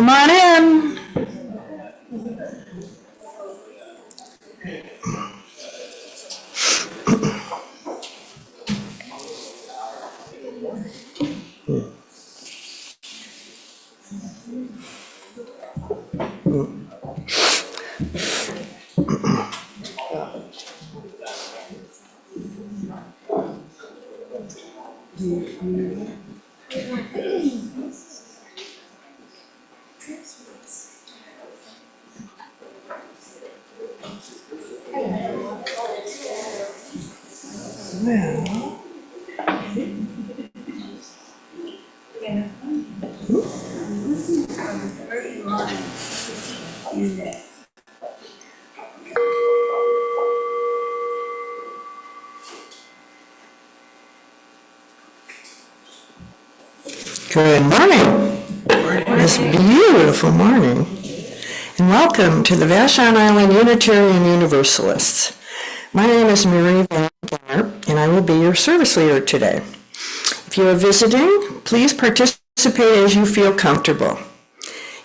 Come on in. Good morning. This beautiful morning. And welcome to the Vashon Island Unitarian Universalists. My name is Mary Van Ganner, and I will be your service leader today. If you are visiting, please participate as you feel comfortable.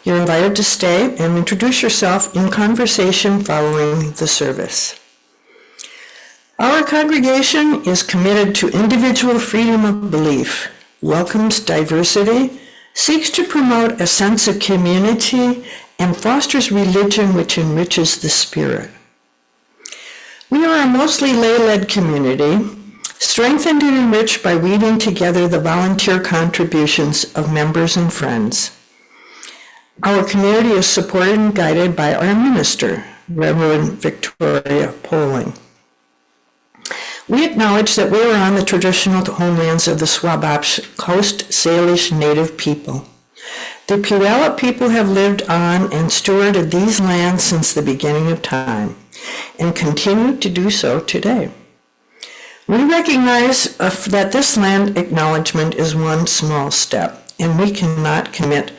You're invited to stay and introduce yourself in conversation following the service. Our congregation is committed to individual freedom of belief, welcomes diversity, seeks to promote a sense of community, and fosters religion which enriches the spirit. We are a mostly lay-led community, strengthened and enriched by weaving together the volunteer contributions of members and friends. Our community is supported and guided by our minister, Reverend Victoria Poling. We acknowledge that we are on the traditional homelands of the Swabash Coast Salish Native people. The Puyallup people have lived on and stewarded these lands since the beginning of time, and continue to do so today. We recognize that this land acknowledgement is one small step, and we cannot commit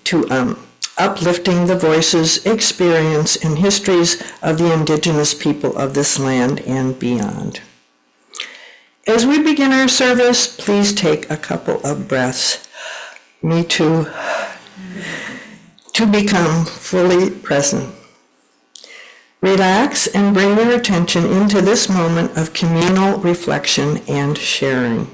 to uplifting the voices, experience, and histories of the indigenous people of this land and beyond. As we begin our service, please take a couple of breaths. Me too. To become fully present. Relax and bring your attention into this moment of communal reflection and sharing.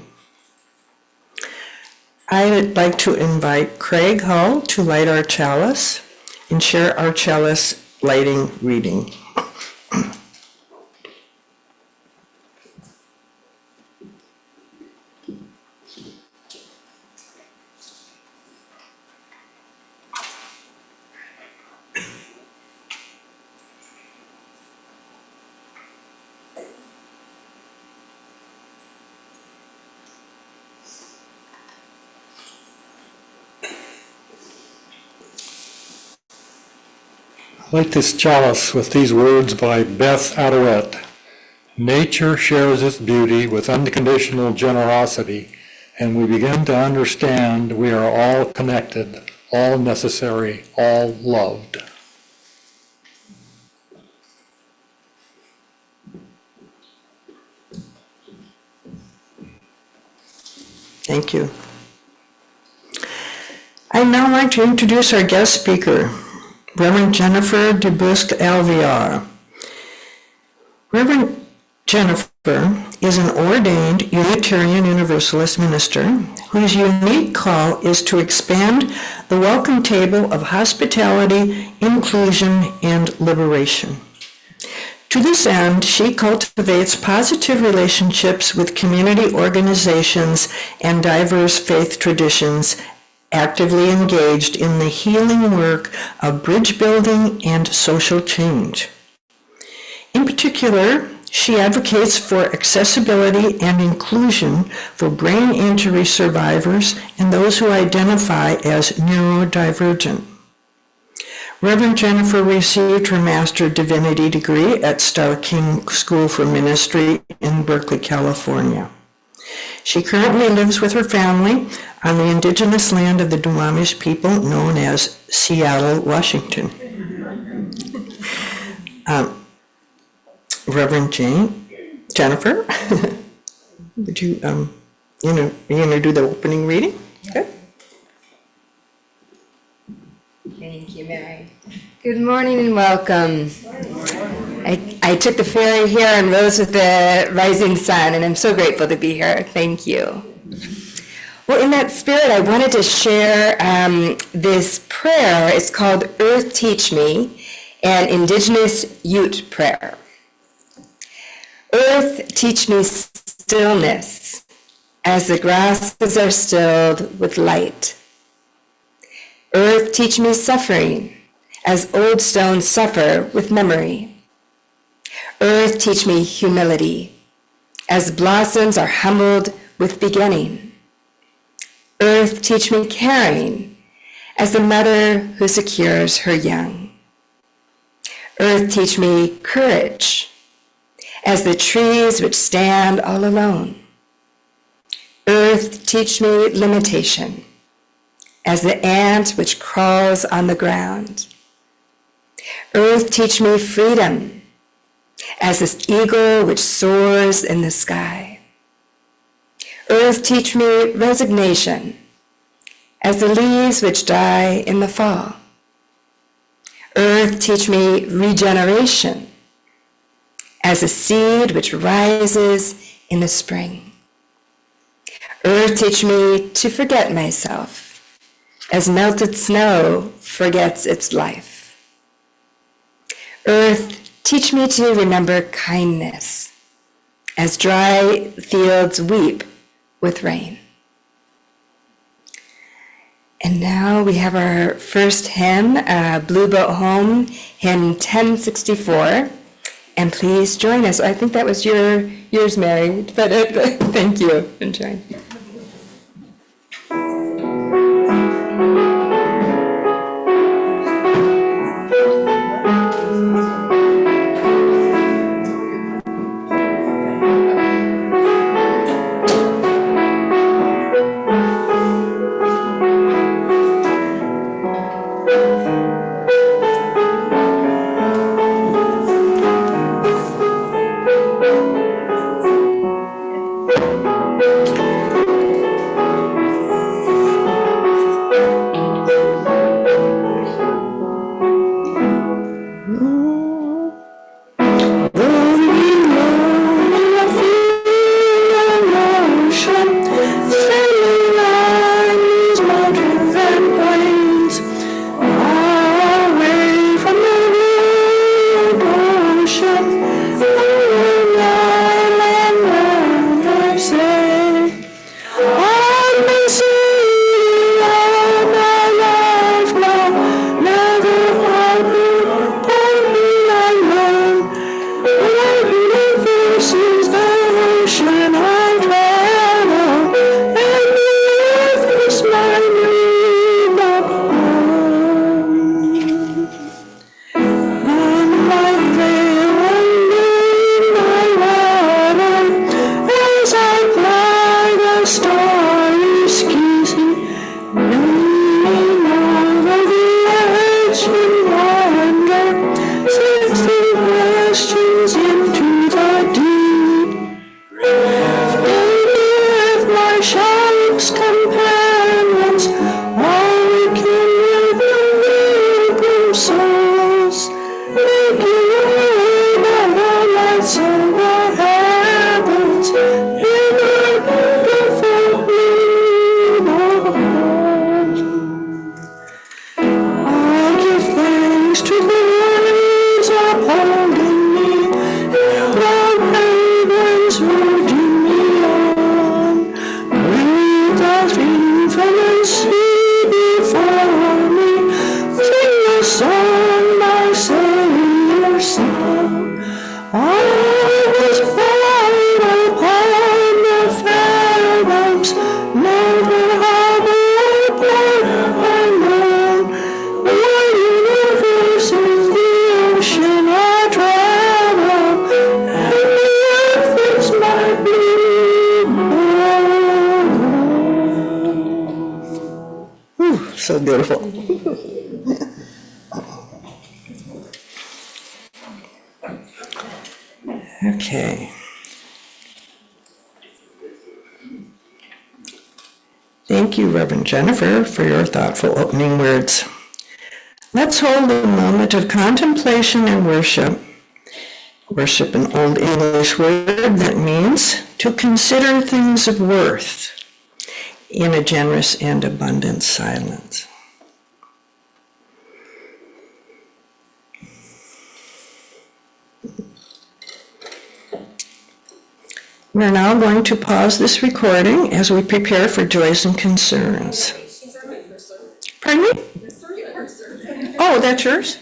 I'd like to invite Craig Hull to light our chalice and share our chalice lighting reading. Light this chalice with these words by Beth Adouet. Nature shares its beauty with unconditional generosity, and we begin to understand we are all connected, all necessary, all loved. Thank you. I'd now like to introduce our guest speaker, Reverend Jennifer DeBusque Alvear. Reverend Jennifer is an ordained Unitarian Universalist minister whose unique call is to expand the welcome table of hospitality, inclusion, and liberation. To this end, she cultivates positive relationships with community organizations and diverse faith traditions, actively engaged in the healing work of bridge building and social change. In particular, she advocates for accessibility and inclusion for brain injury survivors and those who identify as neurodivergent. Reverend Jennifer received her Master Divinity degree at Starr King School for Ministry in Berkeley, California. She currently lives with her family on the indigenous land of the Duwamish people known as Seattle, Washington. Reverend Jennifer, would you, you gonna do the opening reading? Okay. Thank you, Mary. Good morning and welcome. I took the ferry here and rose with the rising sun, and I'm so grateful to be here. Thank you. Well, in that spirit, I wanted to share this prayer. It's called Earth Teach Me, an Indigenous Ute prayer. Earth, teach me stillness as the grasses are stilled with light. Earth, teach me suffering as old stones suffer with memory. Earth, teach me humility as blossoms are humbled with beginning. Earth, teach me caring as the mother who secures her young. Earth, teach me courage as the trees which stand all alone. Earth, teach me limitation as the ant which crawls on the ground. Earth, teach me freedom as this eagle which soars in the sky. Earth, teach me resignation as the leaves which die in the fall. Earth, teach me regeneration as a seed which rises in the spring. Earth, teach me to forget myself as melted snow forgets its life. Earth, teach me to remember kindness as dry fields weep with rain. And now we have our first hymn, Blue Boat Home, hymn 1064. And please join us. I think that was yours, Mary, but thank you. Enjoy. So beautiful. Okay. Thank you, Reverend Jennifer, for your thoughtful opening words. Let's hold a moment of contemplation and worship. Worship, an Old English word that means to consider things of worth in a generous and abundant silence. We're now going to pause this recording as we prepare for joys and concerns. Pardon me? Oh, that's yours?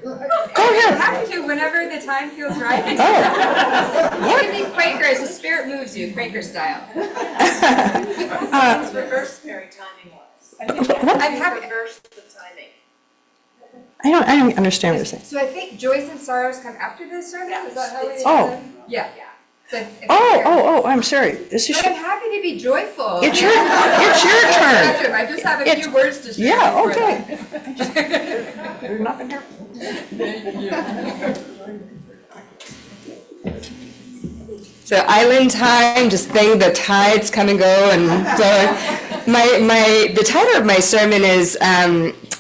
Go ahead. Happy to whenever the time feels right. Oh. You can be Quaker as the spirit moves you, Quaker style. It's reverse Mary timing-wise. I'm happy. Reverse the timing. I don't understand what you're saying. So I think joys and sorrows come after the sermon. Is that how we? Oh. Yeah. So I'm sorry. This is But I'm happy to be joyful. it's your turn. I just have a few words to share. Yeah, before okay. that. There's nothing here. So island time, just think the tides come and go, and so the title of my sermon is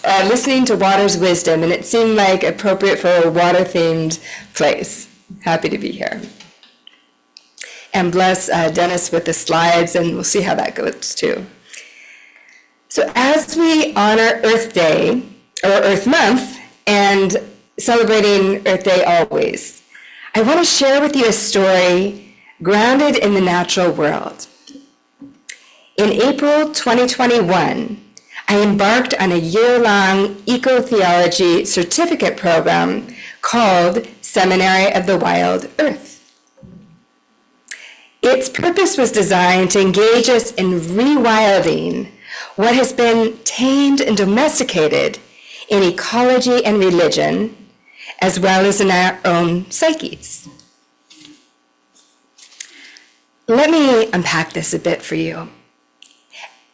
listening to water's wisdom, and it seemed like appropriate for a water-themed place. Happy to be here. And bless Dennis with the slides, and we'll see how that goes too. So as we honor Earth Day, or Earth Month, and celebrating Earth Day always, I want to share with you a story grounded in the natural world. In April 2021, I embarked on a year-long eco-theology certificate program called Seminary of the Wild Earth. Its purpose was designed to engage us in rewilding what has been tamed and domesticated in ecology and religion, as well as in our own psyches. Let me unpack this a bit for you.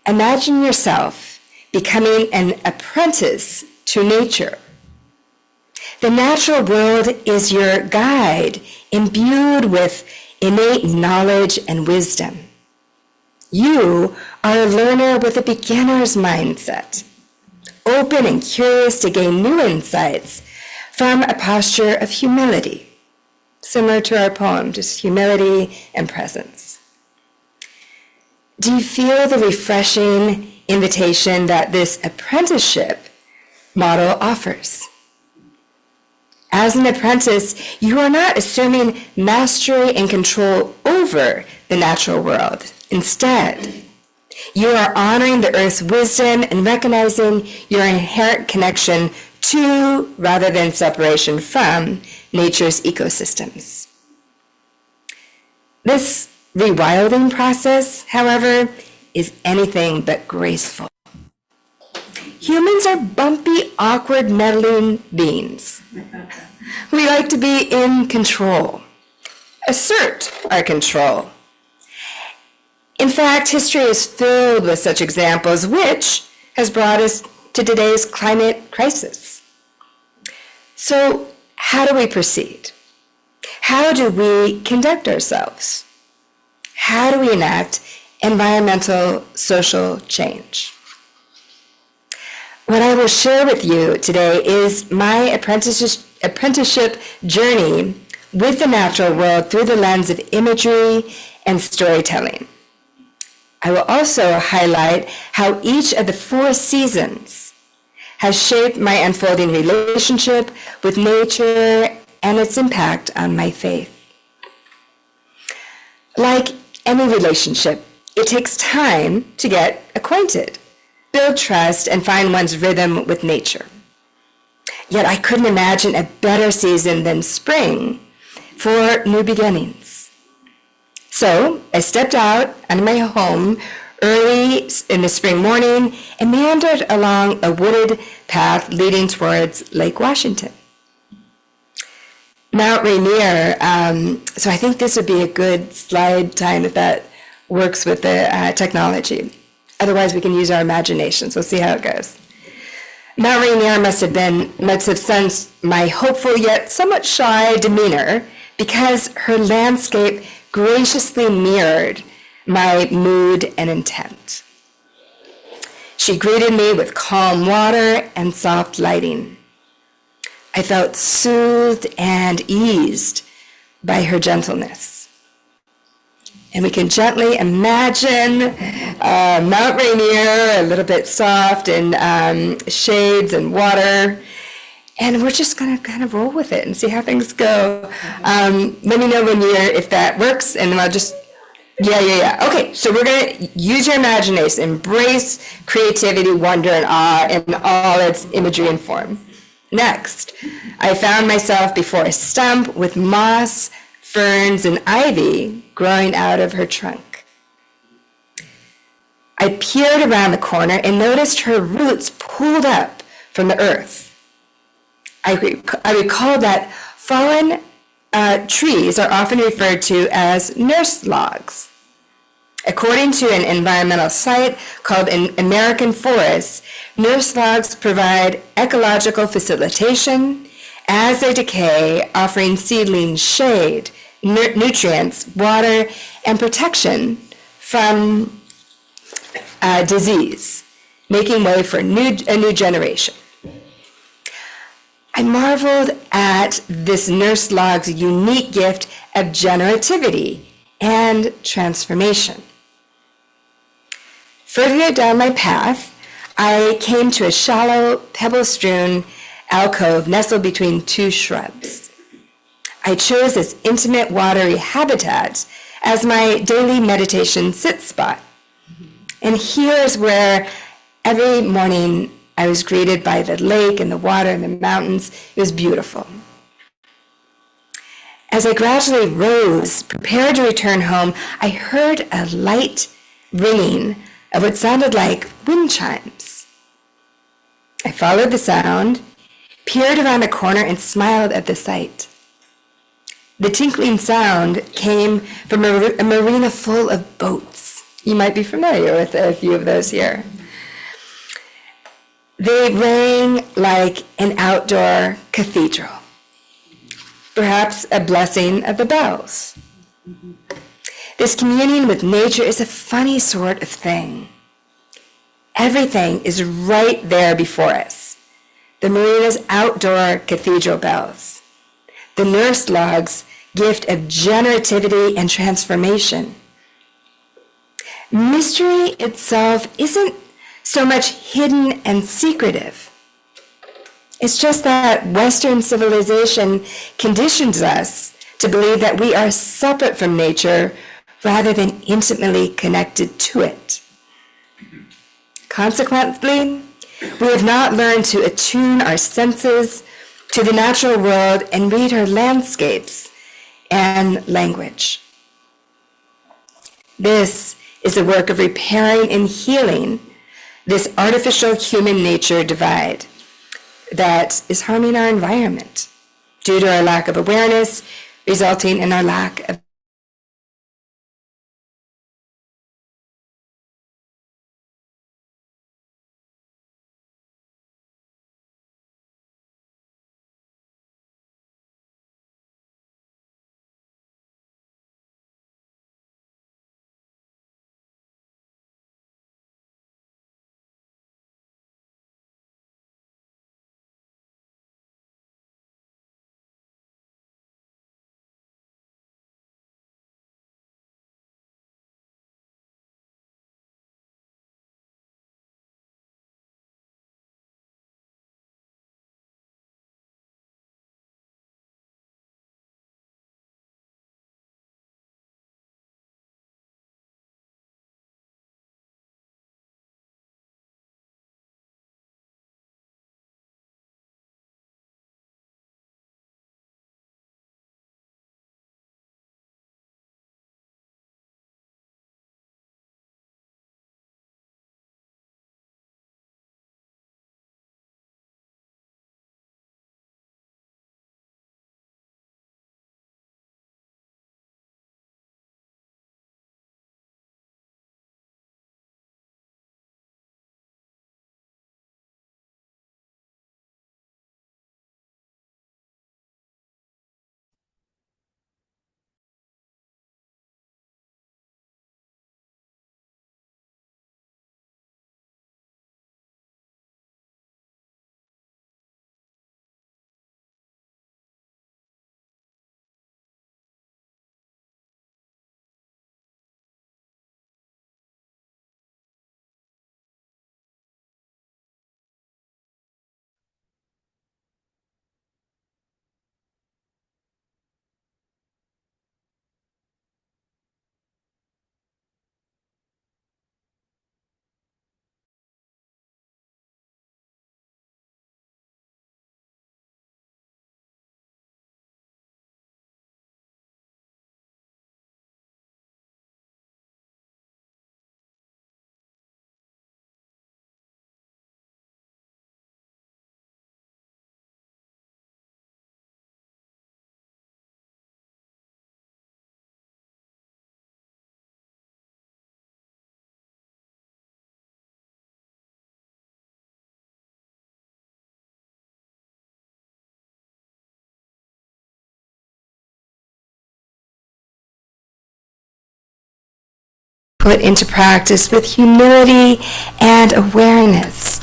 Imagine yourself becoming an apprentice to nature. The natural world is your guide, imbued with innate knowledge and wisdom. You are a learner with a beginner's mindset, open and curious to gain new insights from a posture of humility, similar to our poem, just humility and presence. Do you feel the refreshing invitation that this apprenticeship model offers? As an apprentice, you are not assuming mastery and control over the natural world. Instead, you are honoring the earth's wisdom and recognizing your inherent connection to, rather than separation from, nature's ecosystems. This rewilding process, however, is anything but graceful. Humans are bumpy, awkward, meddling beings. We like to be in control, assert our control. In fact, history is filled with such examples, which has brought us to today's climate crisis. So, how do we proceed? How do we conduct ourselves? How do we enact environmental social change? What I will share with you today is my apprenticeship journey with the natural world through the lens of imagery and storytelling. I will also highlight how each of the 4 seasons has shaped my unfolding relationship with nature and its impact on my faith. Like any relationship, it takes time to get acquainted, build trust, and find one's rhythm with nature. Yet I couldn't imagine a better season than spring for new beginnings. So I stepped out of my home early in the spring morning and meandered along a wooded path leading towards Lake Washington. Mount Rainier, so I think this would be a good slide time if that works with the technology. Otherwise, we can use our imaginations. We'll see how it goes. Mount Rainier must have sensed my hopeful yet somewhat shy demeanor because her landscape graciously mirrored my mood and intent. She greeted me with calm water and soft lighting, I felt soothed and eased by her gentleness. And we can gently imagine Mount Rainier, a little bit soft and shades and water. And we're just going to kind of roll with it and see how things go. Let me know if that works, and I'll just, yeah. Okay, so we're going to use your imagination, embrace creativity, wonder, and awe in all its imagery and form. Next, I found myself before a stump with moss, ferns, and ivy growing out of her trunk. I peered around the corner and noticed her roots pulled up from the earth. I recall that fallen trees are often referred to as nurse logs. According to an environmental site called American Forests, nurse logs provide ecological facilitation as they decay, offering seedlings shade, nutrients, water, and protection from disease, making way for a new generation. I marveled at this nurse log's unique gift of generativity and transformation. Further down my path, I came to a shallow, pebble-strewn alcove nestled between two shrubs. I chose this intimate, watery habitat as my daily meditation sit spot. And here's where every morning I was greeted by the lake and the water and the mountains. It was beautiful. As I gradually rose, prepared to return home, I heard a light ringing of what sounded like wind chimes. I followed the sound, peered around a corner, and smiled at the sight. The tinkling sound came from a marina full of boats. You might be familiar with a few of those here. They rang like an outdoor cathedral, perhaps a blessing of the bells. This communion with nature is a funny sort of thing. Everything is right there before us. The marina's outdoor cathedral bells, the nurse log's gift of generativity and transformation. Mystery itself isn't so much hidden and secretive. It's just that Western civilization conditions us to believe that we are separate from nature rather than intimately connected to it. Consequently, we have not learned to attune our senses to the natural world and read her landscapes and language. This is the work of repairing and healing this artificial human-nature divide that is harming our environment due to our lack of awareness, resulting in our lack of put into practice with humility and awareness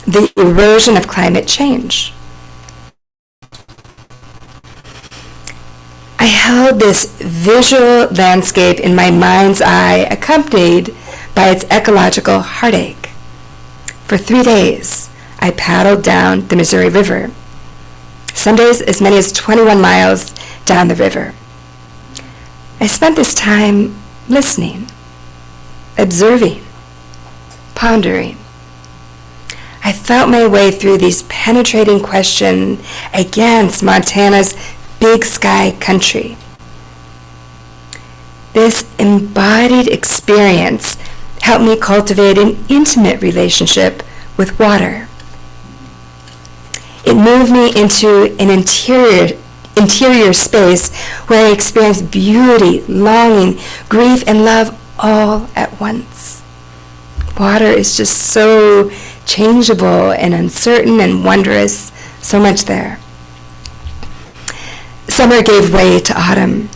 the erosion of climate change. I held this visual landscape in my mind's eye, accompanied by its ecological heartache. For 3 days, I paddled down the Missouri River, some days as many as 21 miles down the river. I spent this time listening, observing, pondering. I felt my way through these penetrating questions against Montana's big sky country. This embodied experience helped me cultivate an intimate relationship with water. It moved me into an interior space where I experienced beauty, longing, grief, and love all at once. Water is just so changeable and uncertain and wondrous, so much there. Summer gave way to autumn.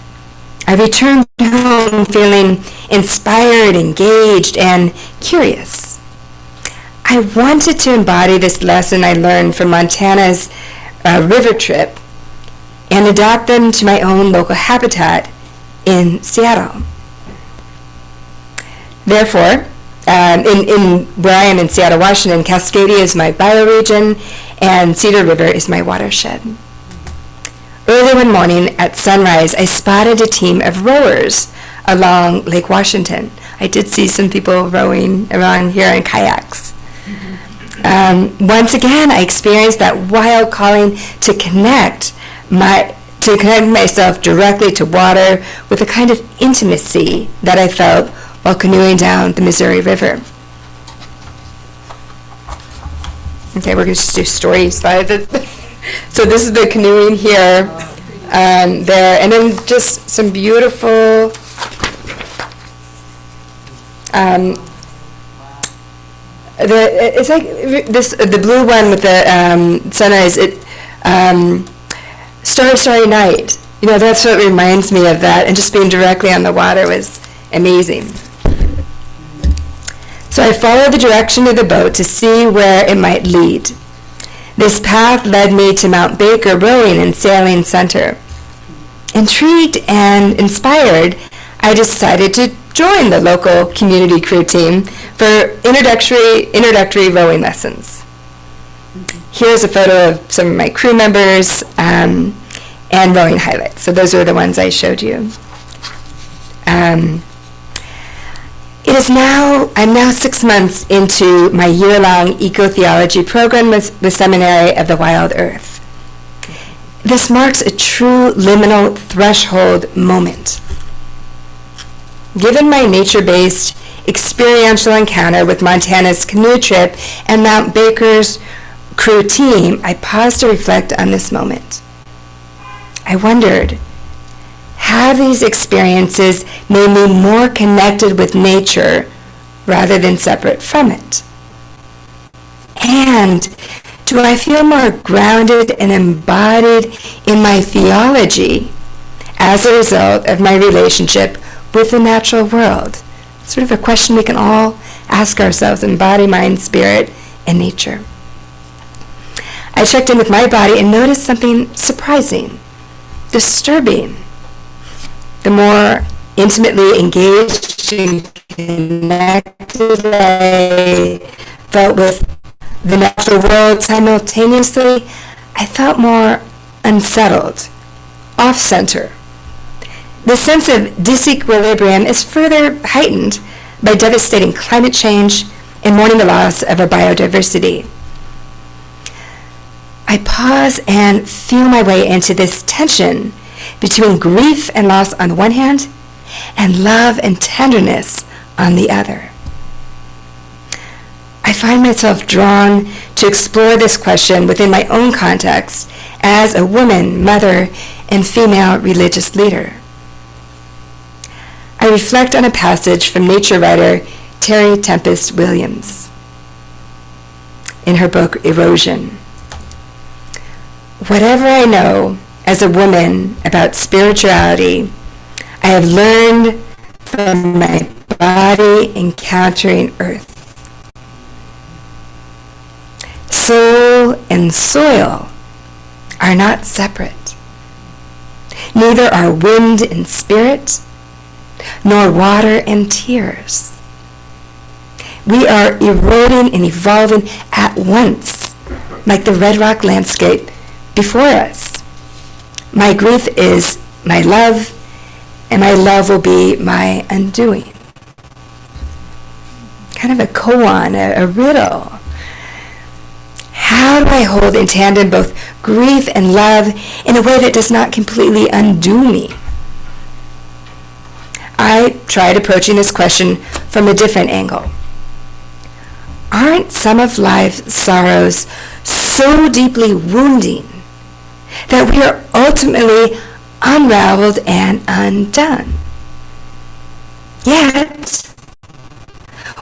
I returned home feeling inspired, engaged, and curious. I wanted to embody this lesson I learned from Montana's river trip and adapt them to my own local habitat in Seattle. Therefore, in where I am in Seattle, Washington, Cascadia is my bioregion and Cedar River is my watershed. Early one morning at sunrise, I spotted a team of rowers along Lake Washington. I did see some people rowing around here in kayaks. Once again, I experienced that wild calling to connect myself directly to water with a kind of intimacy that I felt while canoeing down the Missouri River. Okay, we're going to just do story slides. So this is the canoeing here, there, and then just some beautiful it's like this the blue one with the sunrise. Starry Night. You know, that's what reminds me of that, and just being directly on the water was amazing. So I followed the direction of the boat to see where it might lead. This path led me to Mount Baker Rowing and Sailing Center. Intrigued and inspired, I decided to join the local community crew team for introductory rowing lessons. Here's a photo of some of my crew members and rowing highlights. So those are the ones I showed you. I'm now 6 months into my year-long eco-theology program with the Seminary of the Wild Earth. This marks a true liminal threshold moment. Given my nature-based experiential encounter with Montana's canoe trip and Mount Baker's crew team, I paused to reflect on this moment. I wondered, have these experiences made me more connected with nature rather than separate from it? And do I feel more grounded and embodied in my theology as a result of my relationship with the natural world? Sort of a question we can all ask ourselves in body, mind, spirit, and nature. I checked in with my body and noticed something surprising, disturbing. The more intimately engaged and connected I felt with the natural world simultaneously, I felt more unsettled, off-center. The sense of disequilibrium is further heightened by devastating climate change and mourning the loss of our biodiversity. I pause and feel my way into this tension between grief and loss on the one hand, and love and tenderness on the other. I find myself drawn to explore this question within my own context as a woman, mother, and female religious leader. I reflect on a passage from nature writer Terry Tempest Williams in her book Erosion. Whatever I know as a woman about spirituality, I have learned from my body encountering earth. Soul and soil are not separate. Neither are wind and spirit, nor water and tears. We are eroding and evolving at once, like the red rock landscape before us. My grief is my love, and my love will be my undoing. Kind of a koan, a riddle. How do I hold in tandem both grief and love in a way that does not completely undo me? I tried approaching this question from a different angle. Aren't some of life's sorrows so deeply wounding that we are ultimately unraveled and undone? Yet,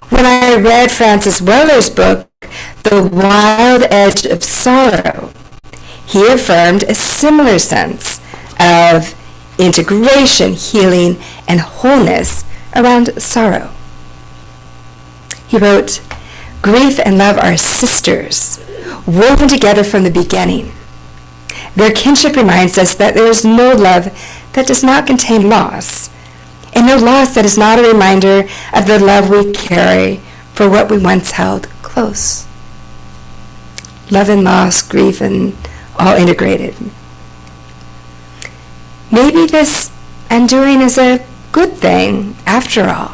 when I read Francis Weller's book, The Wild Edge of Sorrow, he affirmed a similar sense of integration, healing, and wholeness around sorrow. He wrote, "Grief and love are sisters, woven together from the beginning. Their kinship reminds us that there is no love that does not contain loss, and no loss that is not a reminder of the love we carry for what we once held close." Love and loss, grief, and all integrated. Maybe this undoing is a good thing after all.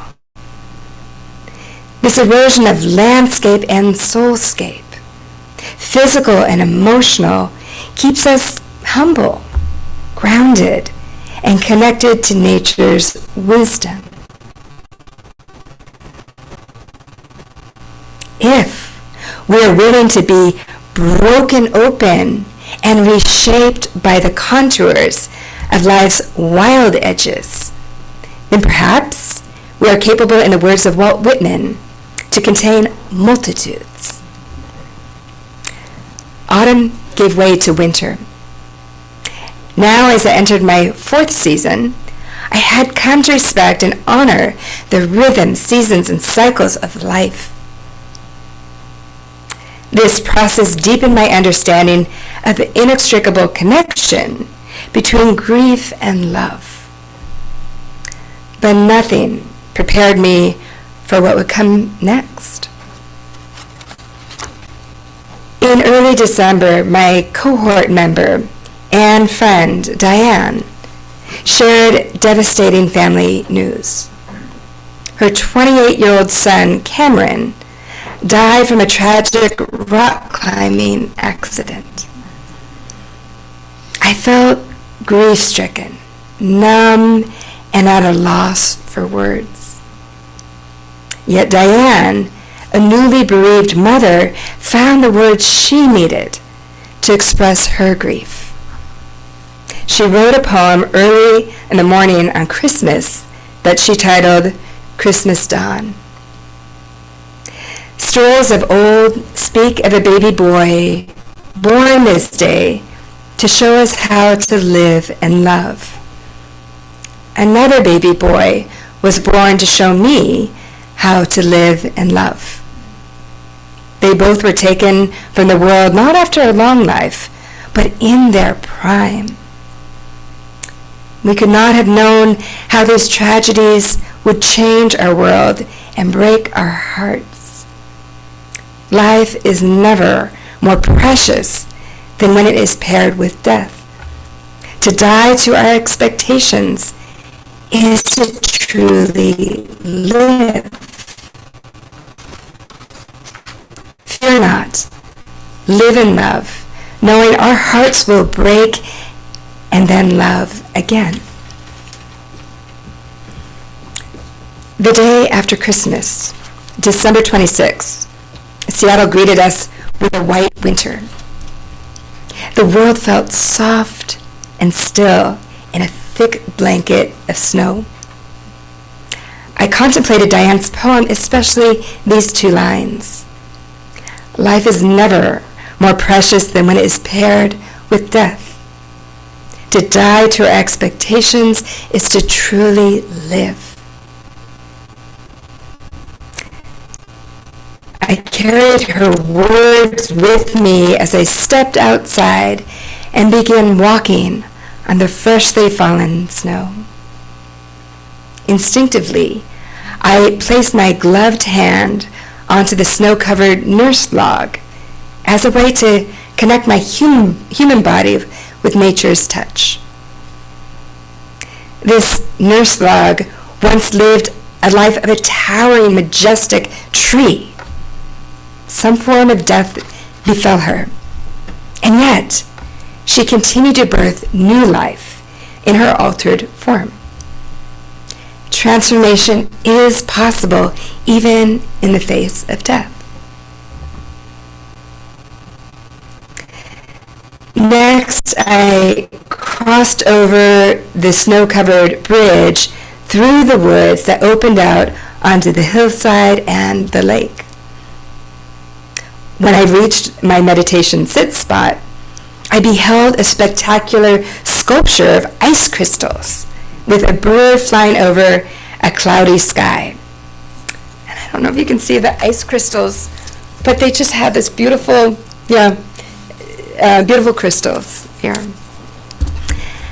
This erosion of landscape and soulscape, physical and emotional, keeps us humble, grounded, and connected to nature's wisdom. If we are willing to be broken open and reshaped by the contours of life's wild edges, then perhaps we are capable, in the words of Walt Whitman, to contain multitudes. Autumn gave way to winter. Now, as I entered my 4th season, I had come to respect and honor the rhythms, seasons, and cycles of life. This process deepened my understanding of the inextricable connection between grief and love. But nothing prepared me for what would come next. In early December, my cohort member and friend, Diane, shared devastating family news. Her 28-year-old son, Cameron, died from a tragic rock climbing accident. I felt grief-stricken, numb, and at a loss for words. Yet Diane, a newly bereaved mother, found the words she needed to express her grief. She wrote a poem early in the morning on Christmas that she titled Christmas Dawn. Stories of old speak of a baby boy born this day to show us how to live and love. Another baby boy was born to show me how to live and love. They both were taken from the world not after a long life, but in their prime. We could not have known how these tragedies would change our world and break our hearts. Life is never more precious than when it is paired with death. To die to our expectations is to truly live. Fear not. Live in love, knowing our hearts will break and then love again. The day after Christmas, December 26th, Seattle greeted us with a white winter. The world felt soft and still in a thick blanket of snow. I contemplated Diane's poem, especially these 2 lines. Life is never more precious than when it is paired with death. To die to our expectations is to truly live. I carried her words with me as I stepped outside and began walking on the freshly fallen snow. Instinctively, I placed my gloved hand onto the snow-covered nurse log as a way to connect my human body with nature's touch. This nurse log once lived a life of a towering, majestic tree. Some form of death befell her, and yet she continued to birth new life in her altered form. Transformation is possible even in the face of death. Next, I crossed over the snow-covered bridge through the woods that opened out onto the hillside and the lake. When I reached my meditation sit spot, I beheld a spectacular sculpture of ice crystals with a bird flying over a cloudy sky. And I don't know if you can see the ice crystals, but they just have this beautiful, beautiful crystals here.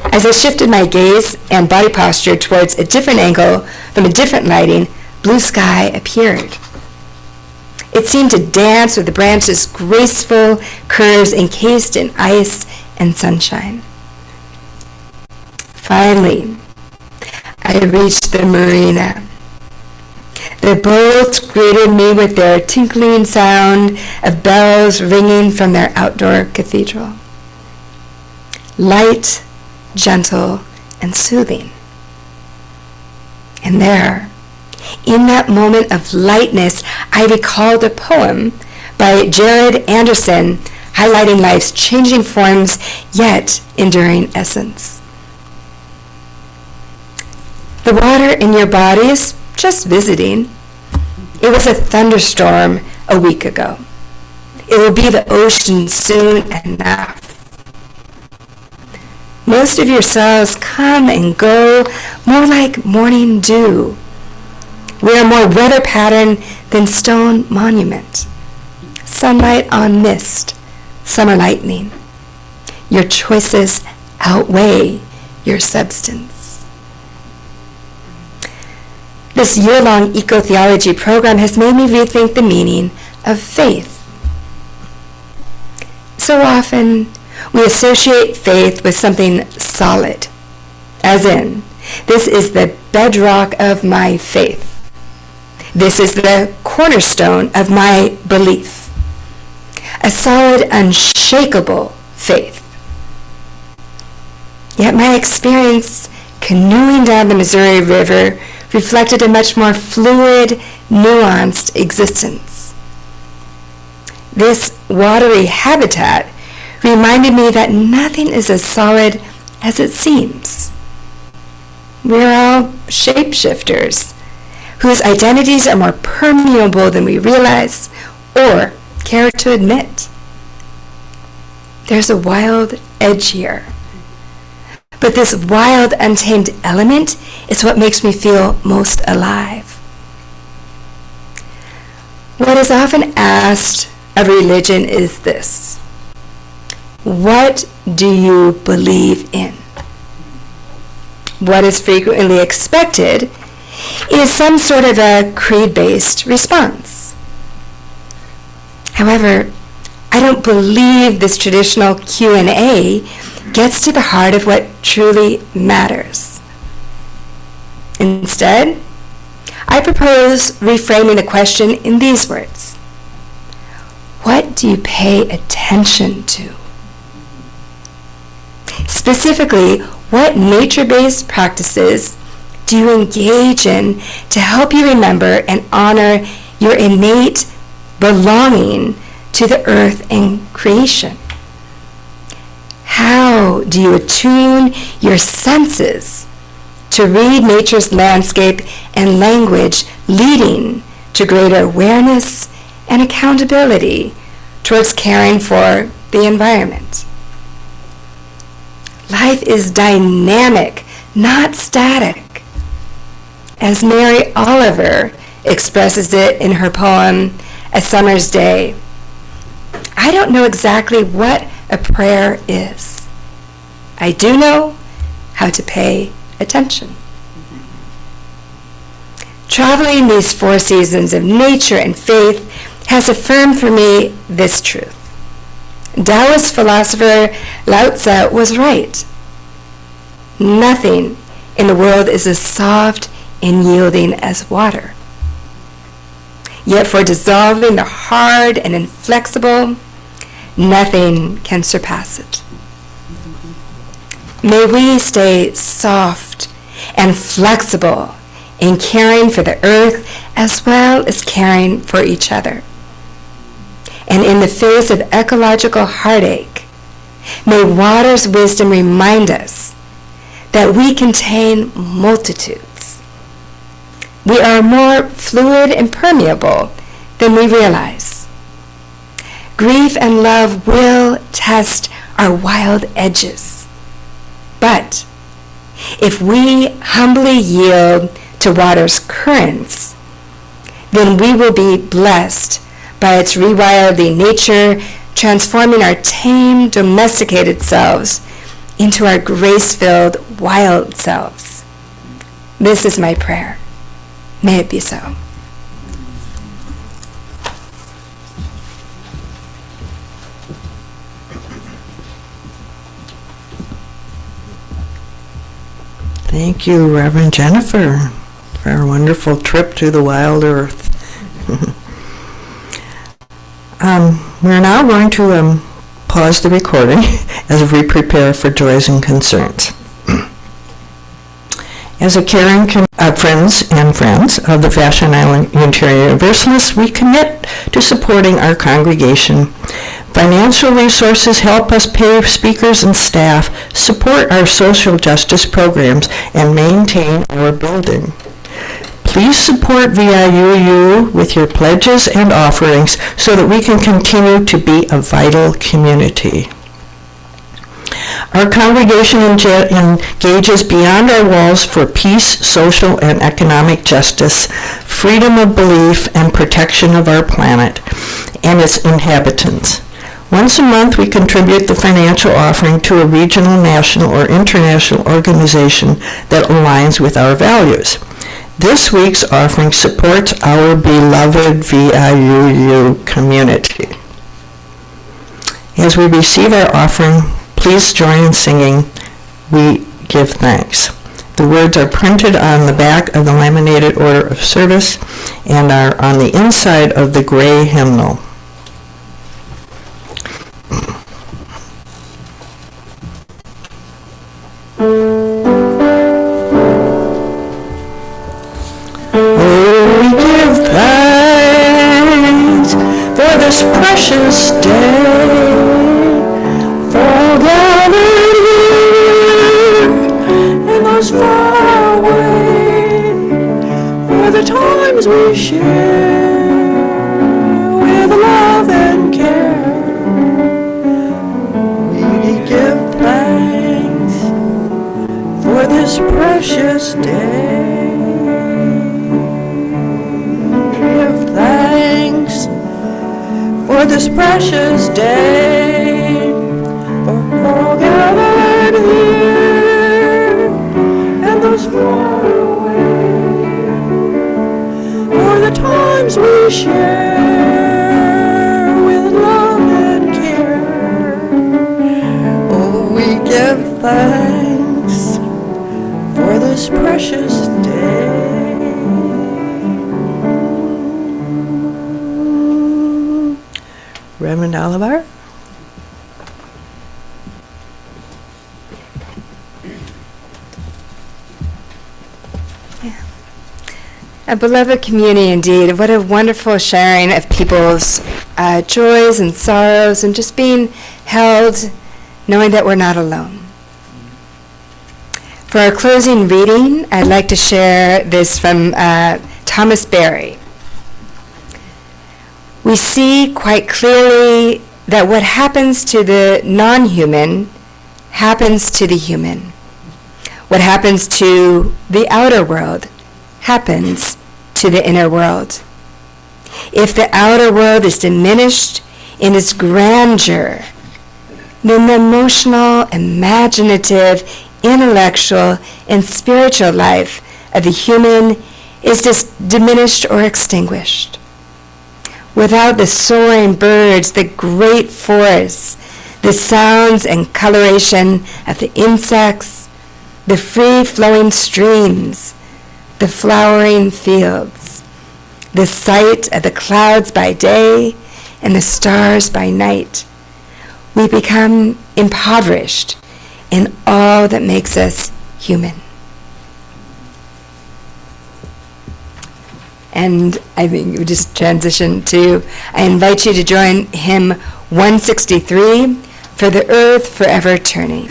As I shifted my gaze and body posture towards a different angle from a different lighting, blue sky appeared. It seemed to dance with the branches' graceful curves encased in ice and sunshine. Finally, I reached the marina. The boats greeted me with their tinkling sound of bells ringing from their outdoor cathedral. Light, gentle, and soothing. And there, in that moment of lightness, I recalled a poem by Jared Anderson highlighting life's changing forms yet enduring essence. The water in your body is just visiting. It was a thunderstorm a week ago. It will be the ocean soon enough. Most of your cells come and go more like morning dew. We are more weather pattern than stone monument. Sunlight on mist, summer lightning. Your choices outweigh your substance. This year-long eco-theology program has made me rethink the meaning of faith. So often, we associate faith with something solid, as in, this is the bedrock of my faith. This is the cornerstone of my belief. A solid, unshakable faith. Yet my experience canoeing down the Missouri River reflected a much more fluid, nuanced existence. This watery habitat reminded me that nothing is as solid as it seems. We're all shapeshifters whose identities are more permeable than we realize or care to admit. There's a wild edge here. But this wild, untamed element is what makes me feel most alive. What is often asked of religion is this: what do you believe in? What is frequently expected is some sort of a creed-based response. However, I don't believe this traditional Q&A gets to the heart of what truly matters. Instead, I propose reframing the question in these words: what do you pay attention to? Specifically, what nature-based practices do you engage in to help you remember and honor your innate belonging to the earth and creation? How do you attune your senses to read nature's landscape and language, leading to greater awareness and accountability towards caring for the environment? Life is dynamic, not static. As Mary Oliver expresses it in her poem, a summer's day. I don't know exactly what a prayer is. I do know how to pay attention. Traveling these 4 seasons of nature and faith has affirmed for me this truth. Taoist philosopher Lao Tzu was right. Nothing in the world is as soft and yielding as water. Yet for dissolving the hard and inflexible, nothing can surpass it. May we stay soft and flexible in caring for the earth as well as caring for each other. And in the face of ecological heartache, may water's wisdom remind us that we contain multitudes. We are more fluid and permeable than we realize. Grief and love will test our wild edges. But if we humbly yield to water's currents, then we will be blessed by its rewilding nature, transforming our tame, domesticated selves into our grace-filled, wild selves. This is my prayer. May it be so. Thank you, Reverend Jennifer, for our wonderful trip to the wild earth. We're now going to pause the recording as we prepare for joys and concerns. As a caring friends of the Vashon Island Unitarian Universalists, we commit to supporting our congregation. Financial resources help us pay speakers and staff, support our social justice programs, and maintain our building. Please support VIUU with your pledges and offerings so that we can continue to be a vital community. Our congregation engages beyond our walls for peace, social and economic justice, freedom of belief, and protection of our planet and its inhabitants. Once a month, we contribute the financial offering to a regional, national, or international organization that aligns with our values. This week's offering supports our beloved VIUU community. As we receive our offering, please join in singing, "We Give Thanks." The words are printed on the back of the laminated order of service and are on the inside of the gray hymnal. This precious day, fall gathered here and those far away, for the times we share with love and care. We give thanks for this precious day. Give thanks for this precious day, for all gathered here and those far away, for the times we share with love and care. Oh, we give thanks for this precious day. Reverend Oliver? A beloved community indeed. What a wonderful sharing of people's joys and sorrows and just being held, knowing that we're not alone. For our closing reading, I'd like to share this from Thomas Berry. We see quite clearly that what happens to the non-human happens to the human. What happens to the outer world happens to the inner world. If the outer world is diminished in its grandeur, then the emotional, imaginative, intellectual, and spiritual life of the human is diminished or extinguished. Without the soaring birds, the great forests, the sounds and coloration of the insects, the free-flowing streams, the flowering fields, the sight of the clouds by day and the stars by night, we become impoverished in all that makes us human. And I think we just transition to, I invite you to join hymn 163, For the Earth Forever Turning.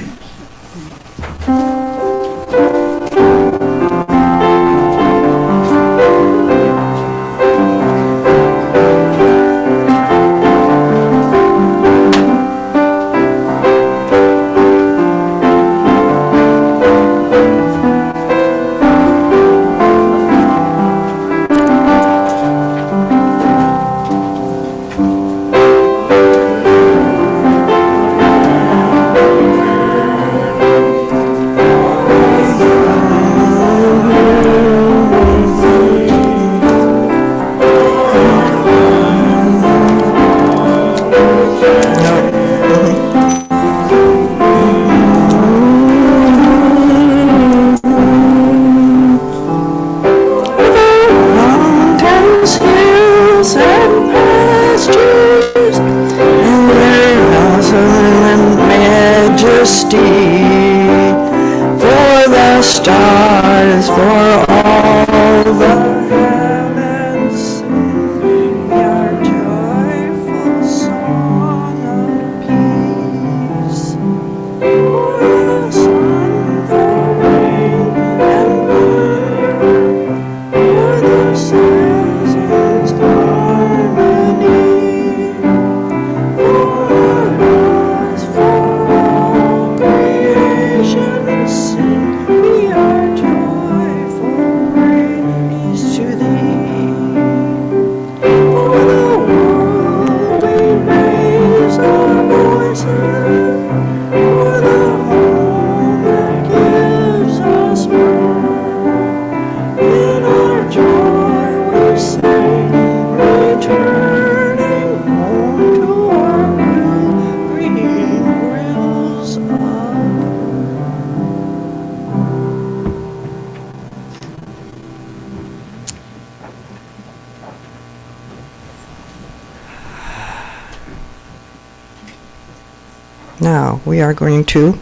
Now, we are going to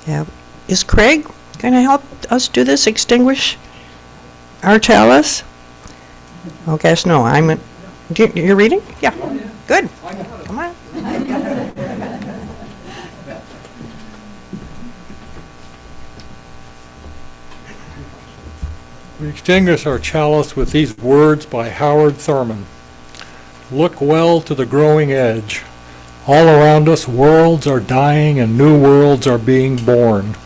have, is Craig going to help us do this, extinguish our chalice? Oh, gosh, no, you're reading? Yeah, good. Come on. We extinguish our chalice with these words by Howard Thurman. Look well to the growing edge. All around us, worlds are dying and new worlds are being born.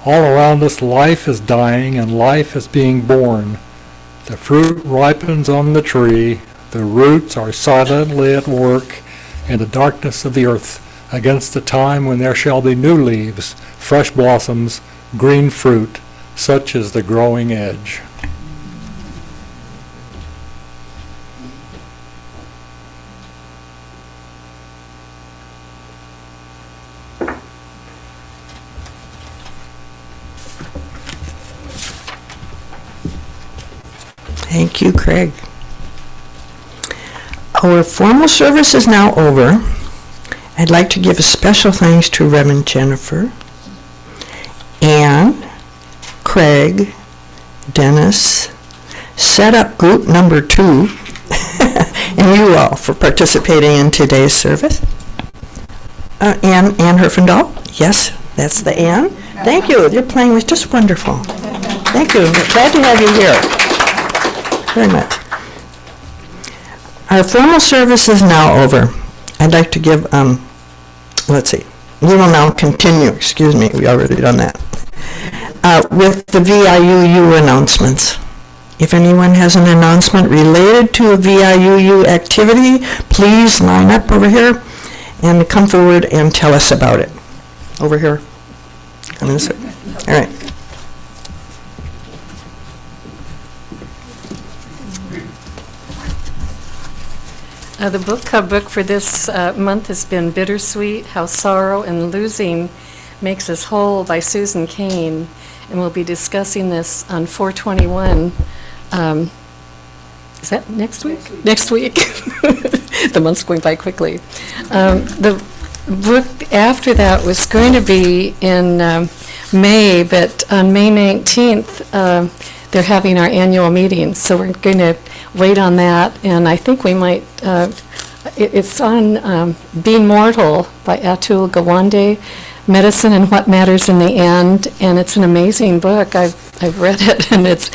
All around us, life is dying and life is being born. The fruit ripens on the tree. The roots are silently at work in the darkness of the earth against the time when there shall be new leaves, fresh blossoms, green fruit, such is the growing edge. Thank you, Craig. Our formal service is now over. I'd like to give a special thanks to Reverend Jennifer, Anne, Craig, Dennis, setup group number 2, and you all for participating in today's service. Anne Herfindahl, yes, that's the Anne. Thank you, your playing was just wonderful. Thank you, glad to have you here. Very much. Our formal service is now over. I'd like to give, let's see, we will now continue, excuse me, we already done that, with the VIUU announcements. If anyone has an announcement related to a VIUU activity, please line up over here and come forward and tell us about it. Over here. On this side. All right. The book club book for this month has been Bittersweet, How Sorrow and Losing Makes Us Whole by Susan Cain, and we'll be discussing this on 4/21. Is that next week? Next week. The month's going by quickly. The book after that was going to be in May, but on May 19th, they're having our annual meeting, so we're going to wait on that, and I think we might, it's on Being Mortal by Atul Gawande, Medicine and What Matters in the End, and it's an amazing book. I've read it, and it's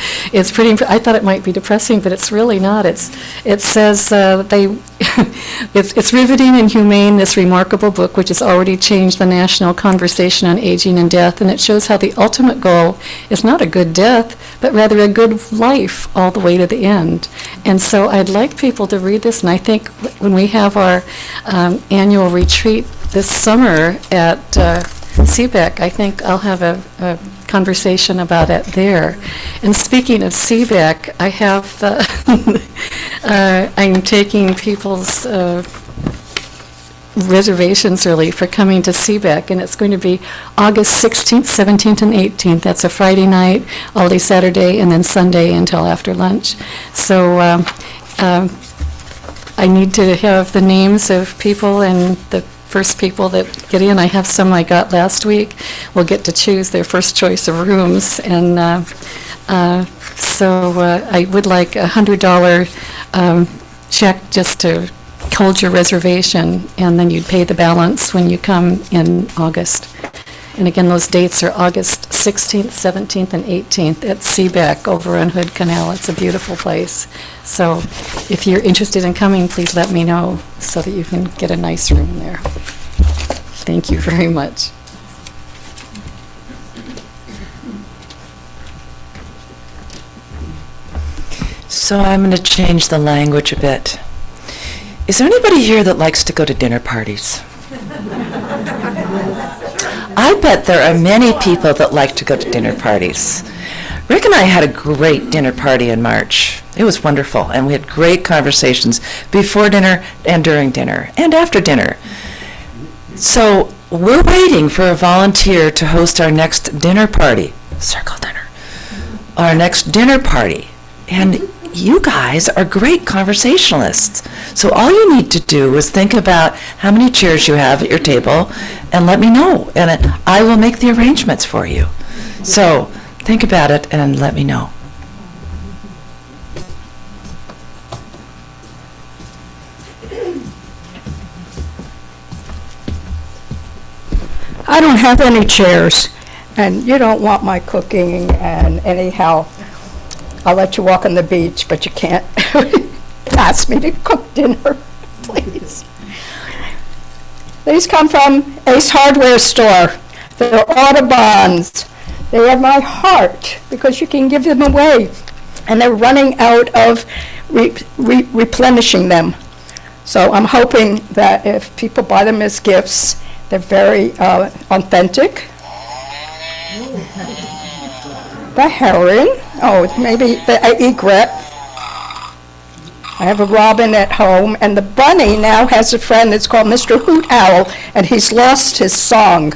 pretty. I thought it might be depressing, but it's really not. It says it's riveting and humane. This remarkable book, which has already changed the national conversation on aging and death, and it shows how the ultimate goal is not a good death, but rather a good life all the way to the end. And so I'd like people to read this, and I think when we have our annual retreat this summer at CBEC, I think I'll have a conversation about it there. And speaking of CBEC, I have I'm taking people's reservations early for coming to CBEC, and it's going to be August 16th, 17th, and 18th. That's a Friday night, all day Saturday, and then Sunday until after lunch. So I need to have the names of people, and the first people that get in, I have some I got last week, will get to choose their first choice of rooms. And so I would like a $100 check just to hold your reservation, and then you'd pay the balance when you come in August. And again, those dates are August 16th, 17th, and 18th at CBEC over on Hood Canal. It's a beautiful place. So if you're interested in coming, please let me know so that you can get a nice room there. Thank you very much. So I'm going to change the language a bit. Is there anybody here that likes to go to dinner parties? I bet there are many people that like to go to dinner parties. Rick and I had a great dinner party in March. It was wonderful, and we had great conversations before dinner and during dinner and after dinner. So we're waiting for a volunteer to host our next dinner party, circle dinner, our next dinner party. And you guys are great conversationalists. So all you need to do is think about how many chairs you have at your table and let me know, and I will make the arrangements for you. So think about it and let me know. I don't have any chairs, and you don't want my cooking, and anyhow, I'll let you walk on the beach, but you can't ask me to cook dinner, please. These come from Ace Hardware Store. They're Audubons. They have my heart, because you can give them away, and they're running out of replenishing them. So I'm hoping that if people buy them as gifts, they're very authentic. The heron, maybe the egret. I have a robin at home, and the bunny now has a friend that's called Mr. Hoot Owl, and he's lost his song.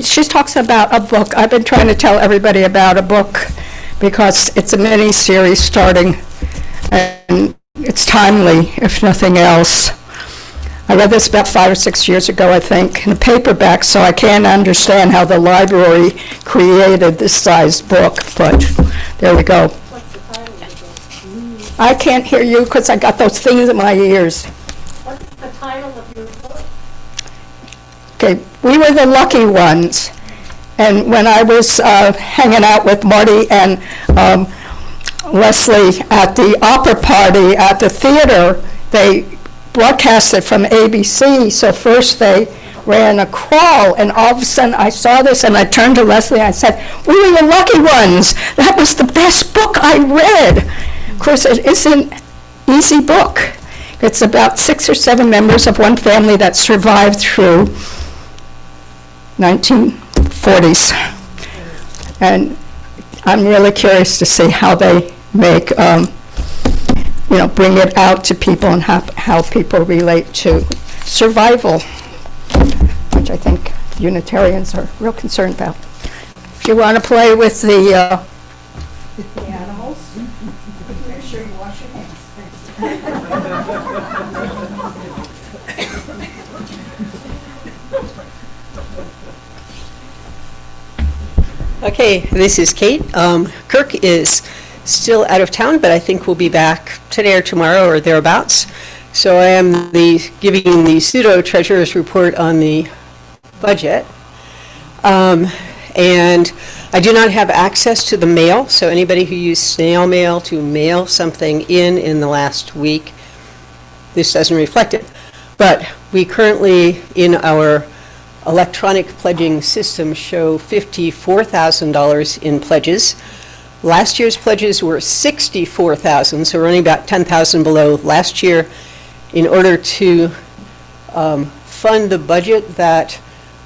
She talks about a book. I've been trying to tell everybody about a book because it's a mini-series starting, and it's timely, if nothing else. I read this about 5 or 6 years ago, I think, in a paperback, so I can't understand how the library created this sized book, but there we go. What's the title of the book? I can't hear you because I got those things in my ears. What's the title of your book? Okay, we were the lucky ones, and when I was hanging out with Marty and Leslie at the opera party at the theater, they broadcast it from ABC. So first they ran a crawl, and all of a sudden I saw this, and I turned to Leslie and I said, "We were the lucky ones. That was the best book I read." Of course, it isn't an easy book. It's about 6 or 7 members of one family that survived through 1940s. And I'm really curious to see how they make, bring it out to people and how people relate to survival, which I think Unitarians are real concerned about. If you want to play with the animals, make sure you wash your hands. Okay, this is Kate. Kirk is still out of town, but I think we'll be back today or tomorrow or thereabouts. So I am giving the pseudo-treasurer's report on the budget. And I do not have access to the mail, so anybody who used snail mail to mail something in the last week, this doesn't reflect it. But we currently, in our electronic pledging system, show $54,000 in pledges. Last year's pledges were $64,000, so we're only about $10,000 below last year. In order to fund the budget that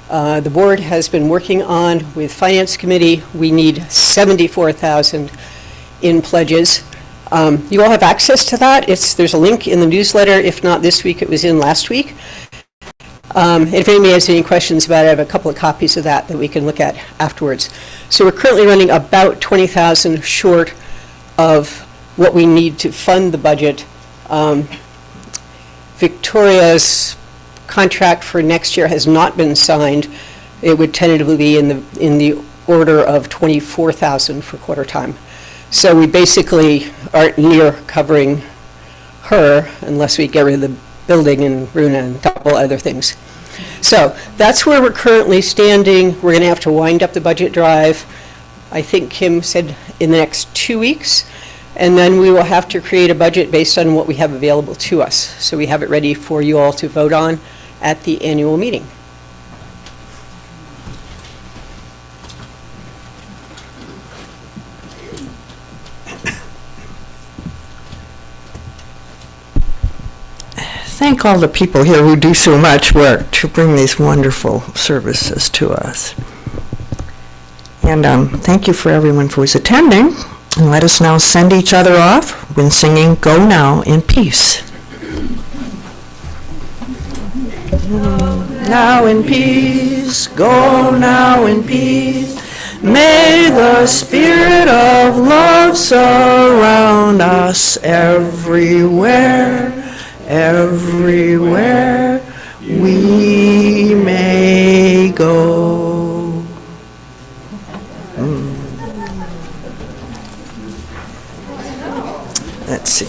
the board has been working on with Finance Committee, we need $74,000 in pledges. You all have access to that. There's a link in the newsletter. If not this week, it was in last week. If anybody has any questions about it, I have a couple of copies of that we can look at afterwards. So we're currently running about $20,000 short of what we need to fund the budget. Victoria's contract for next year has not been signed. It would tentatively be in the order of $24,000 for quarter time. So we basically aren't near covering her unless we get rid of the building and Runa and a couple other things. So that's where we're currently standing. We're going to have to wind up the budget drive, I think Kim said, in the next 2 weeks. And then we will have to create a budget based on what we have available to us. So we have it ready for you all to vote on at the annual meeting. Thank all the people here who do so much work to bring these wonderful services to us. And thank you for everyone who is attending. And let us now send each other off when singing Go Now in Peace. Now in peace, go now in peace. May the spirit of love surround us everywhere, everywhere we may go. Let's see.